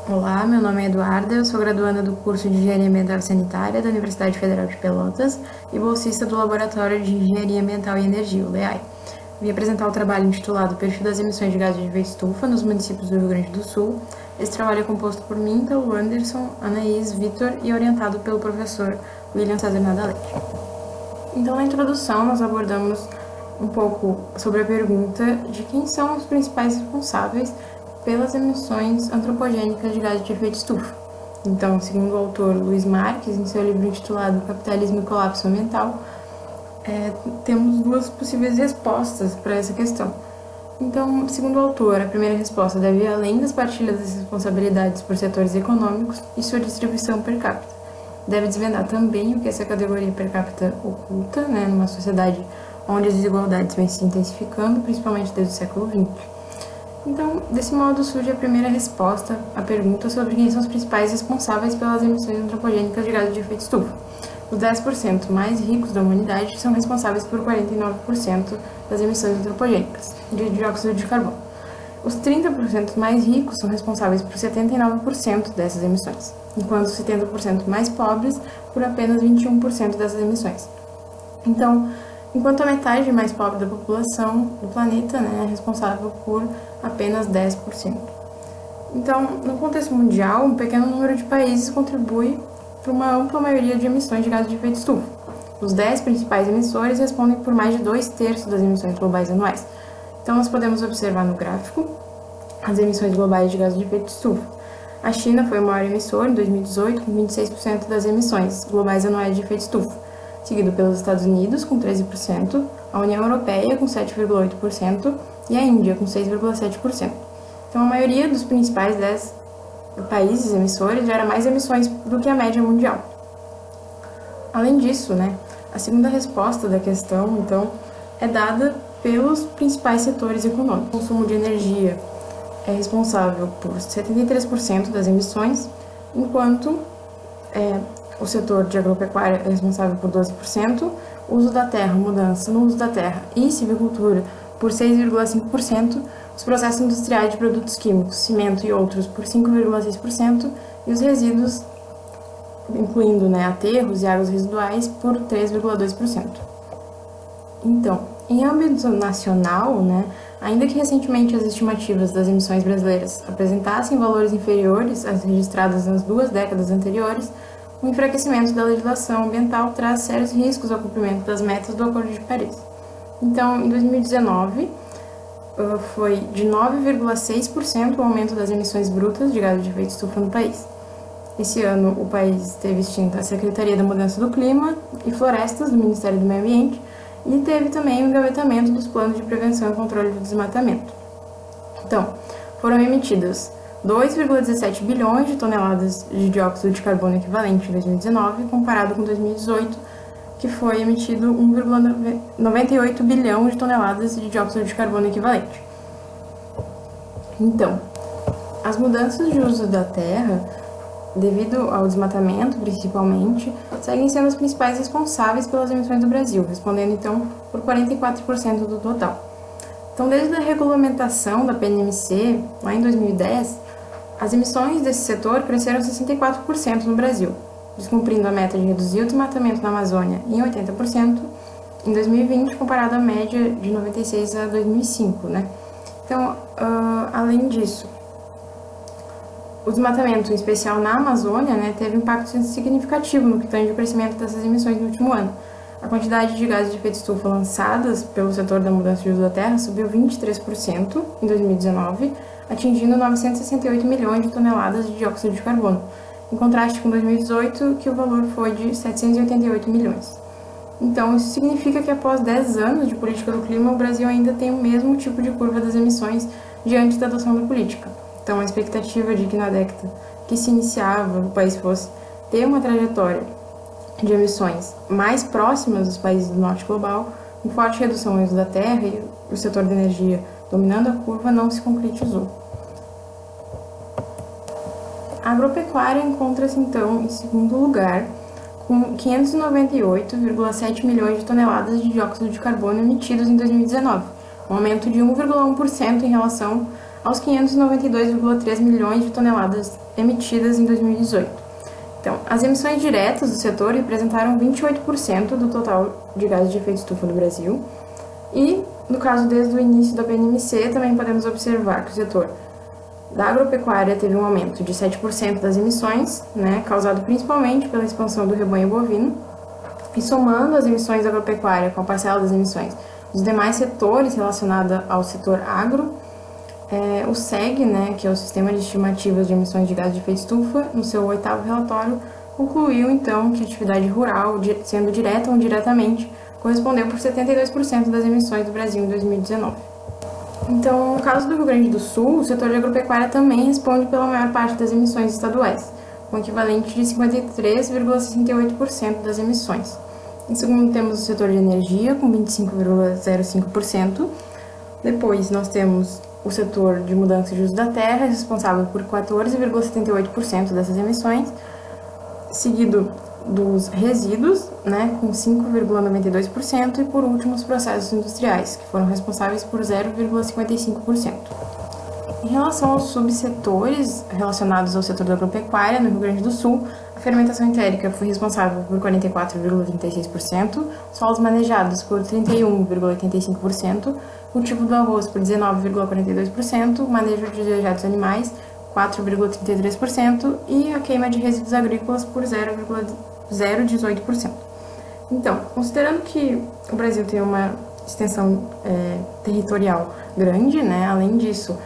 Olá, meu nome é Eduarda, eu sou graduanda do curso de Engenharia Ambiental e Sanitária da Universidade Federal de Pelotas e bolsista do Laboratório de Engenharia Ambiental e Energia, o LEAI. Vim apresentar o trabalho intitulado Perfil das emissões de gases de efeito estufa nos municípios do Rio Grande do Sul. Esse trabalho é composto por mim, pelo Anderson, Anaís, Vitor e orientado pelo professor William César Nadalete. Então, na introdução, nós abordamos um pouco sobre a pergunta de quem são os principais responsáveis pelas emissões antropogênicas de gases de efeito estufa. Então, segundo o autor Luiz Marques, em seu livro intitulado Capitalismo e Colapso Ambiental, temos duas possíveis respostas para essa questão. Então, segundo o autor, a primeira resposta deve ir além das partilhas das responsabilidades por setores econômicos e sua distribuição per capita. Deve desvendar também o que essa categoria per capita oculta, numa sociedade onde as desigualdades vêm se intensificando, principalmente desde o século XX. Então, desse modo, surge a primeira resposta à pergunta sobre quem são os principais responsáveis pelas emissões antropogênicas de gases de efeito estufa. Os 10% mais ricos da humanidade são responsáveis por 49% das emissões antropogênicas de dióxido de carbono. Os 30% mais ricos são responsáveis por 79% dessas emissões, enquanto os 70% mais pobres por apenas 21% dessas emissões. Então, enquanto a metade mais pobre da população do planeta é responsável por apenas 10%. Então, no contexto mundial, um pequeno número de países contribui para uma ampla maioria de emissões de gases de efeito estufa. Os 10 principais emissores respondem por mais de 2/3 das emissões globais anuais. Então, nós podemos observar no gráfico as emissões globais de gases de efeito estufa. A China foi o maior emissor em 2018, com 26% das emissões globais anuais de efeito estufa, seguido pelos Estados Unidos, com 13%, a União Europeia, com 7,8%, e a Índia, com 6,7%. Então, a maioria dos principais 10 países emissores gera mais emissões do que a média mundial. Além disso, a segunda resposta da questão, então, é dada pelos principais setores econômicos. O consumo de energia é responsável por 73% das emissões, enquanto o setor de agropecuária é responsável por 12%, o uso da terra, mudança no uso da terra e silvicultura por 6,5%, os processos industriais de produtos químicos, cimento e outros por 5,6% e os resíduos, incluindo aterros e águas residuais, por 3,2%. Então, em âmbito nacional, ainda que recentemente as estimativas das emissões brasileiras apresentassem valores inferiores às registradas nas 2 décadas anteriores, o enfraquecimento da legislação ambiental traz sérios riscos ao cumprimento das metas do Acordo de Paris. Então, em 2019, foi de 9,6% o aumento das emissões brutas de gases de efeito estufa no país. Esse ano, o país teve extinta a Secretaria da Mudança do Clima e Florestas do Ministério do Meio Ambiente e teve também o engavetamento dos planos de prevenção e controle do desmatamento. Então, foram emitidas 2,17 bilhões de toneladas de dióxido de carbono equivalente em 2019, comparado com 2018, que foi emitido 1,98 bilhão de toneladas de dióxido de carbono equivalente. Então, as mudanças de uso da terra, devido ao desmatamento principalmente, seguem sendo os principais responsáveis pelas emissões do Brasil, respondendo então por 44% do total. Então, desde a regulamentação da PNMC, lá em 2010, as emissões desse setor cresceram 64% no Brasil, descumprindo a meta de reduzir o desmatamento na Amazônia em 80% em 2020, comparado à média de 96 a 2005, Então, além disso, o desmatamento, em especial na Amazônia, teve impacto significativo no que tange o crescimento dessas emissões no último ano. A quantidade de gases de efeito estufa lançadas pelo setor da mudança de uso da terra subiu 23% em 2019, atingindo 968 milhões de toneladas de dióxido de carbono, em contraste com 2018, que o valor foi de 788 milhões. Então, isso significa que após 10 anos de política do clima, o Brasil ainda tem o mesmo tipo de curva das emissões diante da adoção da política. Então, a expectativa de que na década que se iniciava o país fosse ter uma trajetória de emissões mais próximas dos países do norte global, com forte redução no uso da terra e o setor da energia dominando a curva, não se concretizou. A agropecuária encontra-se, então, em segundo lugar, com 598,7 milhões de toneladas de dióxido de carbono emitidos em 2019, um aumento de 1,1% em relação aos 592,3 milhões de toneladas emitidas em 2018. Então, as emissões diretas do setor representaram 28% do total de gases de efeito estufa do Brasil. E, no caso, desde o início da PNMC, também podemos observar que o setor da agropecuária teve um aumento de 7% das emissões, causado principalmente pela expansão do rebanho bovino. E somando as emissões da agropecuária com a parcela das emissões dos demais setores relacionados ao setor agro, o SEG, que é o Sistema de Estimativas de Emissões de Gases de Efeito Estufa, no seu 8º relatório, concluiu, então, que a atividade rural, sendo direta ou indiretamente, correspondeu por 72% das emissões do Brasil em 2019. Então, no caso do Rio Grande do Sul, o setor de agropecuária também responde pela maior parte das emissões estaduais, com equivalente de 53,68% das emissões. Em segundo, temos o setor de energia, com 25,05%. Depois, nós temos o setor de mudança de uso da terra, responsável por 14,78% dessas emissões, seguido dos resíduos, com 5,92%, e por último os processos industriais, que foram responsáveis por 0,55%. Em relação aos subsetores relacionados ao setor da agropecuária, no Rio Grande do Sul, a fermentação entérica foi responsável por 44,36%, solos manejados por 31,85%, cultivo do arroz por 19,42%, manejo de dejetos animais 4,33% e a queima de resíduos agrícolas por 0,018%. Então, considerando que o Brasil tem uma extensão territorial grande, além disso,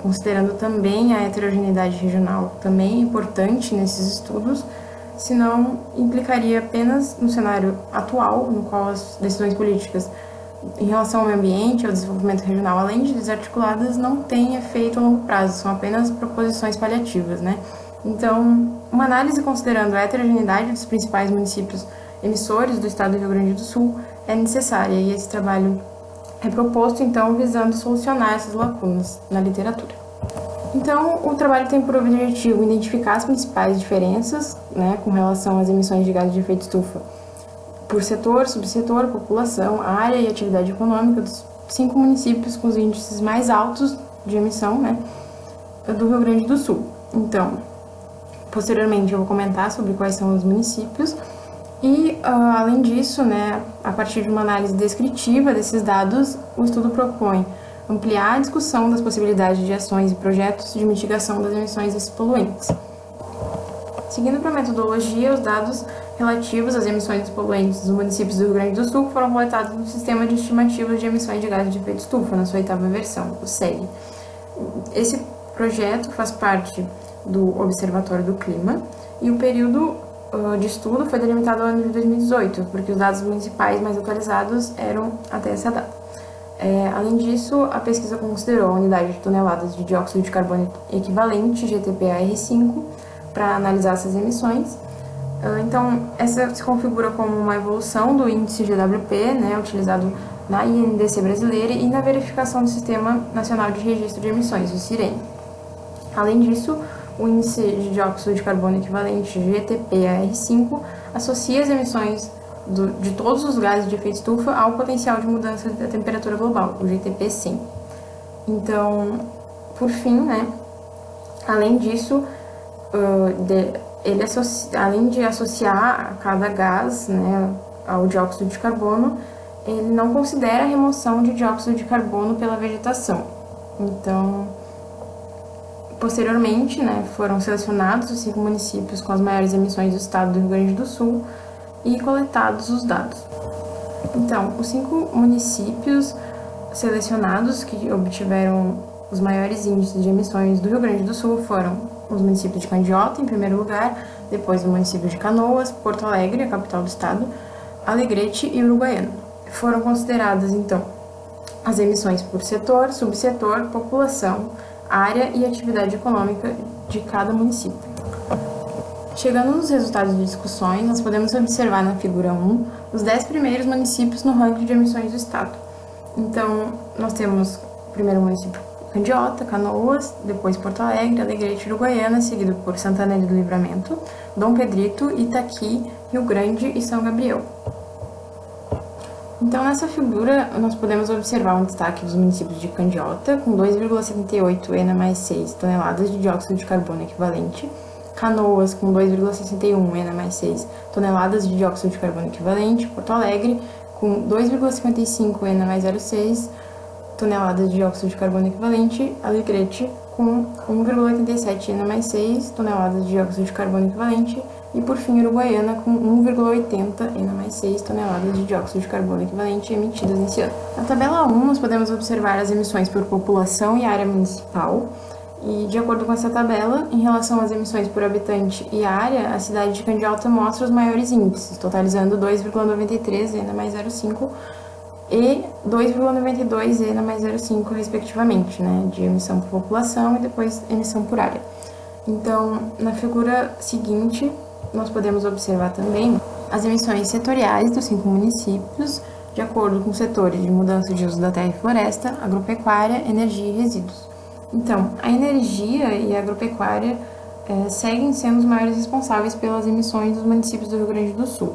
considerando também a heterogeneidade regional, também é importante nesses estudos, senão implicaria apenas no cenário atual, no qual as decisões políticas em relação ao meio ambiente, ao desenvolvimento regional, além de desarticuladas, não têm efeito a longo prazo, são apenas proposições paliativas, Então, uma análise considerando a heterogeneidade dos principais municípios emissores do estado do Rio Grande do Sul é necessária, e esse trabalho é proposto, então, visando solucionar essas lacunas na literatura. Então, o trabalho tem por objetivo identificar as principais diferenças, com relação às emissões de gases de efeito estufa por setor, subsetor, população, área e atividade econômica dos 5 municípios com os índices mais altos de emissão, do Rio Grande do Sul. Então, posteriormente eu vou comentar sobre quais são os municípios e, além disso, a partir de uma análise descritiva desses dados, o estudo propõe ampliar a discussão das possibilidades de ações e projetos de mitigação das emissões desses poluentes. Seguindo para a metodologia, os dados relativos às emissões dos poluentes dos municípios do Rio Grande do Sul foram coletados no Sistema de Estimativas de Emissões de Gases de Efeito Estufa, na sua 8ª versão, o SEG. Esse projeto faz parte do Observatório do Clima e o período de estudo foi delimitado ao ano de 2018, porque os dados municipais mais atualizados eram até essa data. Além disso, a pesquisa considerou a unidade de toneladas de dióxido de carbono equivalente, GTP-AR5, para analisar essas emissões. Então, essa se configura como uma evolução do índice GWP, utilizado na INDC brasileira e na verificação do Sistema Nacional de Registro de Emissões, o CIRENE. Além disso, o índice de dióxido de carbono equivalente, GTP-AR5, associa as emissões de todos os gases de efeito estufa ao potencial de mudança da temperatura global, o GTP-100. Então, por fim, além disso, além de associar cada gás ao dióxido de carbono, ele não considera a remoção de dióxido de carbono pela vegetação. Então, posteriormente, foram selecionados os 5 municípios com as maiores emissões do estado do Rio Grande do Sul e coletados os dados. Então, os 5 municípios selecionados que obtiveram os maiores índices de emissões do Rio Grande do Sul foram os municípios de Candiota, em primeiro lugar, depois o município de Canoas, Porto Alegre, a capital do estado, Alegrete e Uruguaiana. Foram consideradas, então, as emissões por setor, subsetor, população, área e atividade econômica de cada município. Chegando nos resultados de discussões, nós podemos observar na figura 1 os 10 primeiros municípios no ranking de emissões do estado. Então, nós temos o primeiro município Candiota, Canoas, depois Porto Alegre, Alegrete e Uruguaiana, seguido por Santana do Livramento, Dom Pedrito, Itaqui, Rio Grande e São Gabriel. Então, nessa figura, nós podemos observar um destaque dos municípios de Candiota, com 2,78 ENA mais 6 toneladas de dióxido de carbono equivalente, Canoas, com 2,61 ENA mais 6 toneladas de dióxido de carbono equivalente, Porto Alegre, com 2,55 ENA mais 0,6 toneladas de dióxido de carbono equivalente, Alegrete, com 1,87 ENA mais 6 toneladas de dióxido de carbono equivalente, e por fim Uruguaiana com 1,80 ENA mais 6 toneladas de dióxido de carbono equivalente emitidas nesse ano. Na tabela 1, nós podemos observar as emissões por população e área municipal, e de acordo com essa tabela, em relação às emissões por habitante e área, a cidade de Candiota mostra os maiores índices, totalizando 2,93 ENA mais 0,5 e 2,92 ENA mais 0,5, respectivamente, né, de emissão por população e depois emissão por área. Então, na figura seguinte, nós podemos observar também as emissões setoriais dos 5 municípios, de acordo com setores de mudança de uso da terra e floresta, agropecuária, energia e resíduos. Então, a energia e a agropecuária seguem sendo os maiores responsáveis pelas emissões dos municípios do Rio Grande do Sul.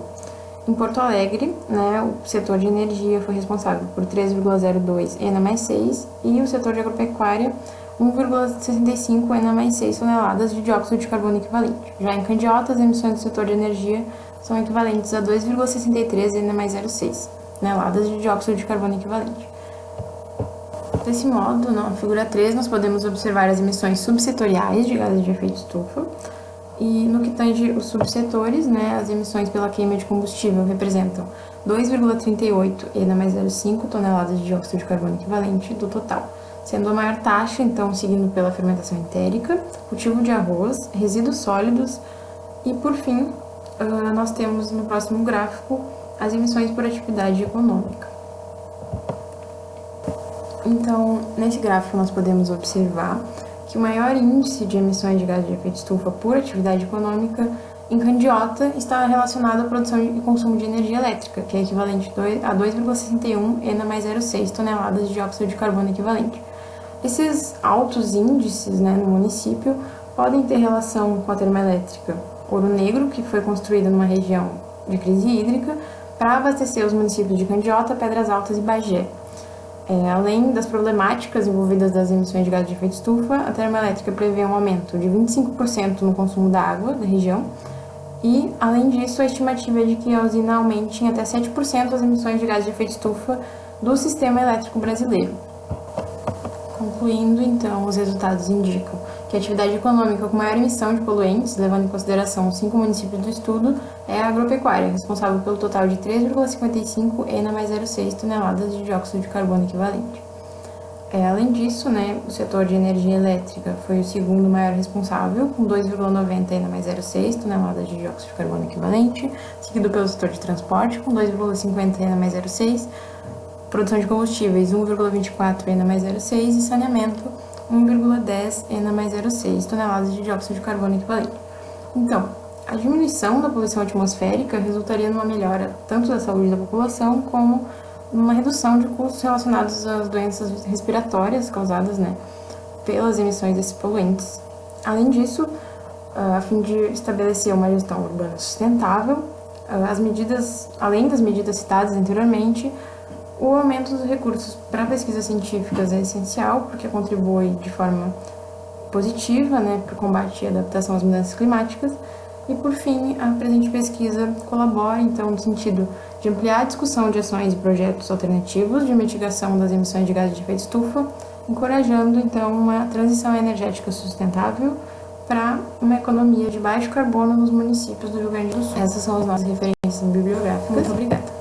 Em Porto Alegre, né, o setor de energia foi responsável por 3,02 ENA mais 6 e o setor de agropecuária 1,65 ENA mais 6 toneladas de dióxido de carbono equivalente. Já em Candiota, as emissões do setor de energia são equivalentes a 2,63 ENA mais 0,6 toneladas de dióxido de carbono equivalente. Desse modo, na figura 3, nós podemos observar as emissões subsetoriais de gases de efeito estufa. E no que tange os subsetores, né, as emissões pela queima de combustível representam 2,38 ENA mais 0,5 toneladas de dióxido de carbono equivalente do total, sendo a maior taxa, então, seguindo pela fermentação entérica, cultivo de arroz, resíduos sólidos e, por fim, nós temos no próximo gráfico as emissões por atividade econômica. Então, nesse gráfico nós podemos observar que o maior índice de emissões de gases de efeito estufa por atividade econômica em Candiota está relacionado à produção e consumo de energia elétrica, que é equivalente a 2,61 ENA mais 0,6 toneladas de dióxido de carbono equivalente. Esses altos índices, né, no município podem ter relação com a termoelétrica Ouro Negro, que foi construída numa região de crise hídrica para abastecer os municípios de Candiota, Pedras Altas e Bagé. Além das problemáticas envolvidas das emissões de gases de efeito estufa, a termoelétrica prevê um aumento de 25% no consumo da água da região e, além disso, a estimativa é de que a usina aumente em até 7% as emissões de gases de efeito estufa do sistema elétrico brasileiro. Concluindo, então, os resultados indicam que a atividade econômica com maior emissão de poluentes, levando em consideração os 5 municípios do estudo, é a agropecuária, responsável pelo total de 3,55 ENA mais 0,6 toneladas de dióxido de carbono equivalente. Além disso, né, o setor de energia elétrica foi o segundo maior responsável, com 2,90 ENA mais 0,6 toneladas de dióxido de carbono equivalente, seguido pelo setor de transporte, com 2,50 ENA mais 0,6, produção de combustíveis 1,24 ENA mais 0,6 e saneamento 1,10 ENA mais 0,6 toneladas de dióxido de carbono equivalente. Então, a diminuição da poluição atmosférica resultaria numa melhora tanto da saúde da população como numa redução de custos relacionados às doenças respiratórias causadas, né, pelas emissões desses poluentes. Além disso, a fim de estabelecer uma gestão urbana sustentável, além das medidas citadas anteriormente, o aumento dos recursos para pesquisas científicas é essencial, porque contribui de forma positiva, né, para o combate e adaptação às mudanças climáticas. E, por fim, a presente pesquisa colabora, então, no sentido de ampliar a discussão de ações e projetos alternativos de mitigação das emissões de gases de efeito estufa, encorajando, então, uma transição energética sustentável para uma economia de baixo carbono nos municípios do Rio Grande do Sul. Essas são as nossas referências bibliográficas. Muito obrigada.